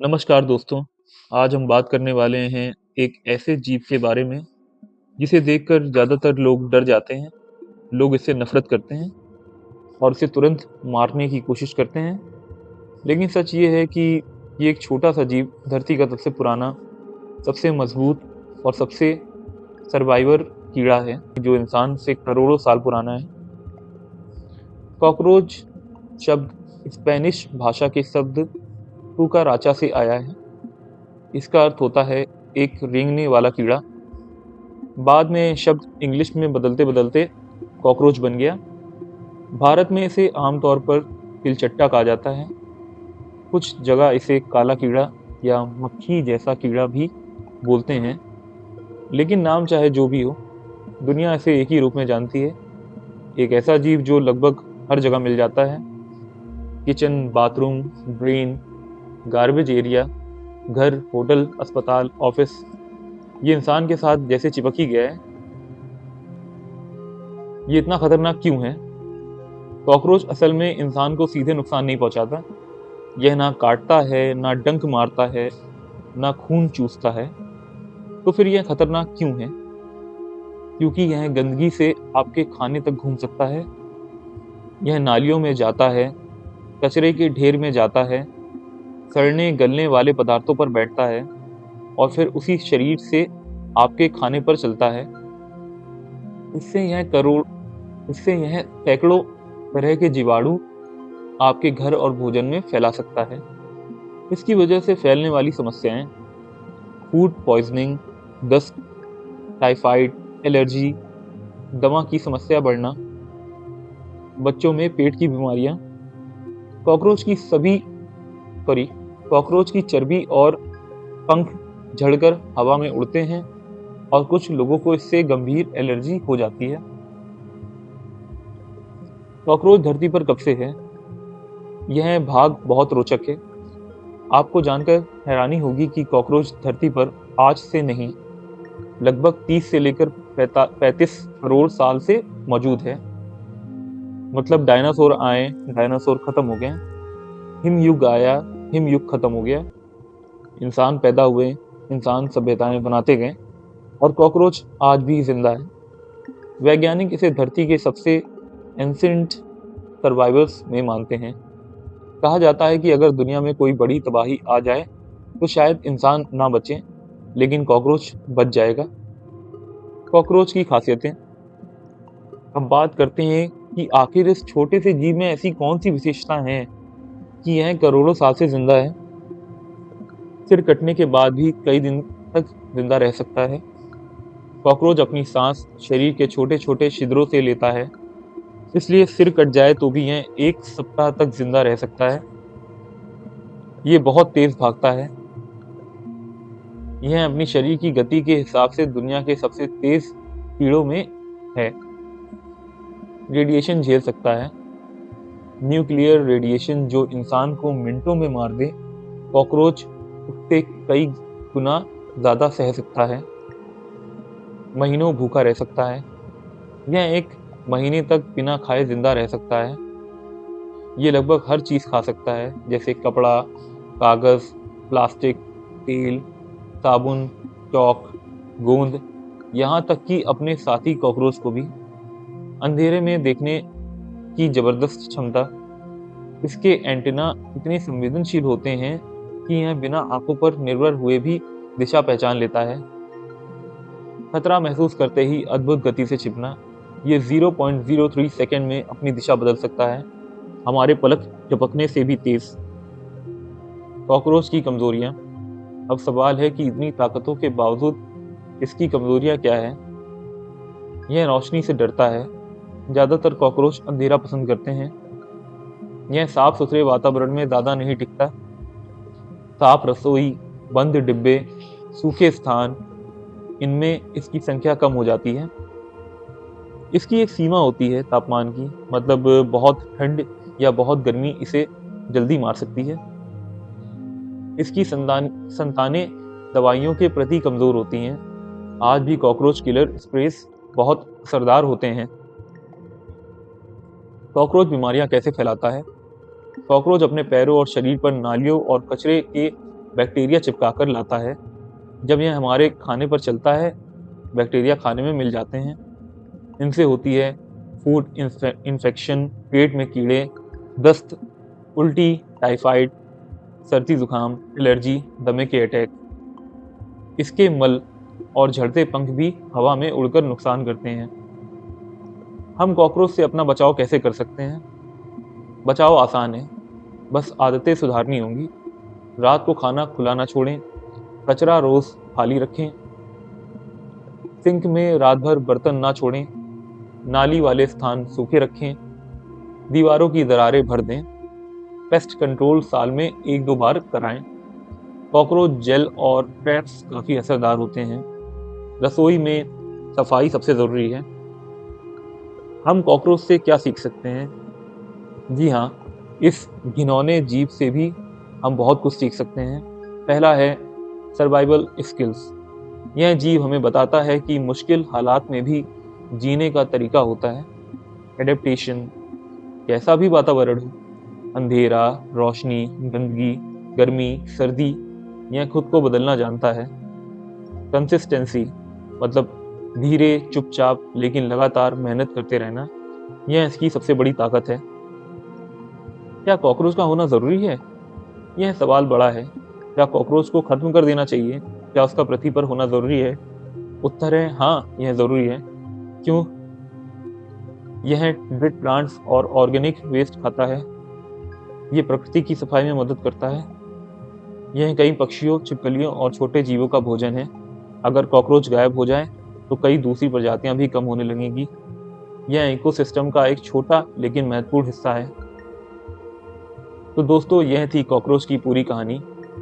नमस्कार दोस्तों। आज हम बात करने वाले हैं एक ऐसे जीव के बारे में जिसे देखकर ज़्यादातर लोग डर जाते हैं। लोग इससे नफ़रत करते हैं और इसे तुरंत मारने की कोशिश करते हैं। लेकिन सच ये है कि ये एक छोटा-सा जीव धरती का सबसे पुराना, सबसे मज़बूत और सबसे सर्वाइवर कीड़ा है, जो इंसान से करोड़ों साल पुराना है। कॉकरोच शब्द स्पेनिश भाषा के शब्द कुकाराचा से आया है। इसका अर्थ होता है एक रेंगने वाला कीड़ा। बाद में शब्द इंग्लिश में बदलते-बदलते कॉकरोच बन गया। भारत में इसे आमतौर पर तिलचट्टा कहा जाता है। कुछ जगह इसे काला कीड़ा या मक्खी जैसा कीड़ा भी बोलते हैं। लेकिन नाम चाहे जो भी हो, दुनिया इसे एक ही रूप में जानती है। एक ऐसा जीव जो लगभग हर जगह मिल जाता है। Kitchen, bathroom, drain, garbage area, घर, होटल, अस्पताल, ऑफिस। ये इंसान के साथ जैसे चिपक ही गया है। ये इतना खतरनाक क्यों है? कॉकरोच असल में इंसान को सीधे नुकसान नहीं पहुंचाता। यह ना काटता है, ना डंक मारता है, ना खून चूसता है। तो फिर यह खतरनाक क्यों है? क्योंकि यह गंदगी से आपके खाने तक घूम सकता है। यह नालियों में जाता है, कचरे के ढेर में जाता है, सड़ने गलने वाले पदार्थों पर बैठता है और फिर उसी शरीर से आपके खाने पर चलता है। इससे यह सैकड़ों तरह के जीवाणु आपके घर और भोजन में फैला सकता है। इसकी वजह से फैलने वाली समस्याएं फूड पॉइजनिंग, दस्त, टाइफाइड, एलर्जी, दमा की समस्या बढ़ना, बच्चों में पेट की बीमारियां। कॉकरोच की सभी सॉरी कॉकरोच की चर्बी और पंख झड़कर हवा में उड़ते हैं और कुछ लोगों को इससे गंभीर एलर्जी हो जाती है। कॉकरोच धरती पर कब से है? यह भाग बहुत रोचक है। आपको जानकर हैरानी होगी कि कॉकरोच धरती पर आज से नहीं, लगभग 30 से लेकर 35 करोड़ साल से मौजूद है। मतलब डायनासोर आए, डायनासोर खत्म हो गए, हिमयुग आया, हिमयुग खत्म हो गया, इंसान पैदा हुए, इंसान सभ्यताएं बनाते गए और कॉकरोच आज भी जिंदा है। वैज्ञानिक इसे धरती के सबसे एंशिएंट सर्वाइवर्स में मानते हैं। कहा जाता है कि अगर दुनिया में कोई बड़ी तबाही आ जाए तो शायद इंसान ना बचे, लेकिन कॉकरोच बच जाएगा। कॉकरोच की खासियतें। अब बात करते हैं कि आखिर इस छोटे से जीव में ऐसी कौन सी विशेषता है कि यह करोड़ों साल से जिंदा है। सिर कटने के बाद भी कई दिन तक जिंदा रह सकता है। कॉकरोच अपनी सांस शरीर के छोटे छोटे छिद्रों से लेता है, इसलिए सिर कट जाए तो भी यह 1 सप्ताह तक जिंदा रह सकता है। ये बहुत तेज भागता है। यह अपनी शरीर की गति के हिसाब से दुनिया के सबसे तेज कीड़ों में है। रेडिएशन झेल सकता है। न्यूक्लियर रेडिएशन जो इंसान को मिनटों में मार दे, कॉकरोच उससे कई गुना ज्यादा सह सकता है। महीनों भूखा रह सकता है। यह 1 महीने तक बिना खाए जिंदा रह सकता है। ये लगभग हर चीज खा सकता है, जैसे कपड़ा, कागज, प्लास्टिक, तेल, साबुन, चौक, गोंद, यहाँ तक कि अपने साथी कॉकरोच को भी। अंधेरे में देखने की जबरदस्त क्षमता। इसके एंटेना इतने संवेदनशील होते हैं कि यह बिना आंखों पर निर्भर हुए भी दिशा पहचान लेता है। खतरा महसूस करते ही अद्भुत गति से छिपना। ये 0.03 सेकंड में अपनी दिशा बदल सकता है, हमारे पलक झपकने से भी तेज। कॉकरोच की कमजोरियां। अब सवाल है कि इतनी ताकतों के बावजूद इसकी कमजोरियां क्या है। यह रोशनी से डरता है। ज्यादातर कॉकरोच अंधेरा पसंद करते हैं। यह साफ सुथरे वातावरण में ज्यादा नहीं टिकता। साफ रसोई, बंद डिब्बे, सूखे स्थान, इनमें इसकी संख्या कम हो जाती है। इसकी एक सीमा होती है तापमान की, मतलब बहुत ठंड या बहुत गर्मी इसे जल्दी मार सकती है। इसकी संतानें दवाइयों के प्रति कमजोर होती हैं। आज भी कॉकरोच किलर स्प्रेस बहुत असरदार होते हैं। कॉकरोच बीमारियां कैसे फैलाता है? कॉकरोच अपने पैरों और शरीर पर नालियों और कचरे के बैक्टीरिया चिपका कर लाता है। जब यह हमारे खाने पर चलता है, बैक्टीरिया खाने में मिल जाते हैं। इनसे होती है फूड इन्फेक्शन, पेट में कीड़े, दस्त, उल्टी, टाइफाइड, सर्दी जुकाम, एलर्जी, दमे के अटैक। इसके मल और झड़ते पंख भी हवा में उड़कर नुकसान करते हैं। हम कॉकरोच से अपना बचाव कैसे कर सकते हैं? बचाव आसान है, बस आदतें सुधारनी होंगी। रात को खाना खुला ना छोड़ें, कचरा रोज खाली रखें, सिंक में रात भर बर्तन ना छोड़ें, नाली वाले स्थान सूखे रखें, दीवारों की दरारें भर दें, पेस्ट कंट्रोल साल में 1-2 बार कराएं। कॉकरोच जेल और ट्रैप्स काफ़ी असरदार होते हैं। रसोई में सफाई सबसे ज़रूरी है। हम कॉकरोच से क्या सीख सकते हैं? जी हाँ, इस घिनौने जीव से भी हम बहुत कुछ सीख सकते हैं। पहला है सर्वाइवल स्किल्स। यह जीव हमें बताता है कि मुश्किल हालात में भी जीने का तरीका होता है। एडेप्टेशन, कैसा भी वातावरण हो, अंधेरा, रोशनी, गंदगी, गर्मी, सर्दी, यह खुद को बदलना जानता है। कंसिस्टेंसी, मतलब धीरे, चुपचाप लेकिन लगातार मेहनत करते रहना, यह इसकी सबसे बड़ी ताकत है। क्या कॉकरोच का होना ज़रूरी है? यह सवाल बड़ा है। क्या कॉकरोच को खत्म कर देना चाहिए? क्या उसका पृथ्वी पर होना ज़रूरी है? उत्तर है हाँ, यह ज़रूरी है। क्यों? यह डेड प्लांट्स और ऑर्गेनिक वेस्ट खाता है। ये प्रकृति की सफाई में मदद करता है। यह कई पक्षियों, छिपकलियों और छोटे जीवों का भोजन है। अगर कॉकरोच गायब हो जाए तो कई दूसरी प्रजातियां भी कम होने लगेंगी। यह इकोसिस्टम का एक छोटा लेकिन महत्वपूर्ण हिस्सा है। तो दोस्तों, यह थी कॉकरोच की पूरी कहानी।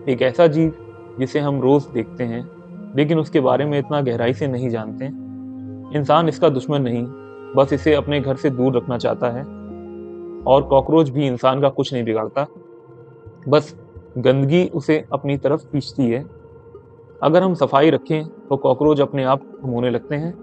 एक ऐसा जीव जिसे हम रोज देखते हैं लेकिन उसके बारे में इतना गहराई से नहीं जानते। इंसान इसका दुश्मन नहीं, बस इसे अपने घर से दूर रखना चाहता है। और कॉकरोच भी इंसान का कुछ नहीं बिगाड़ता, बस गंदगी उसे अपनी तरफ खींचती है। अगर हम सफाई रखें तो कॉकरोच अपने आप कम होने लगते हैं।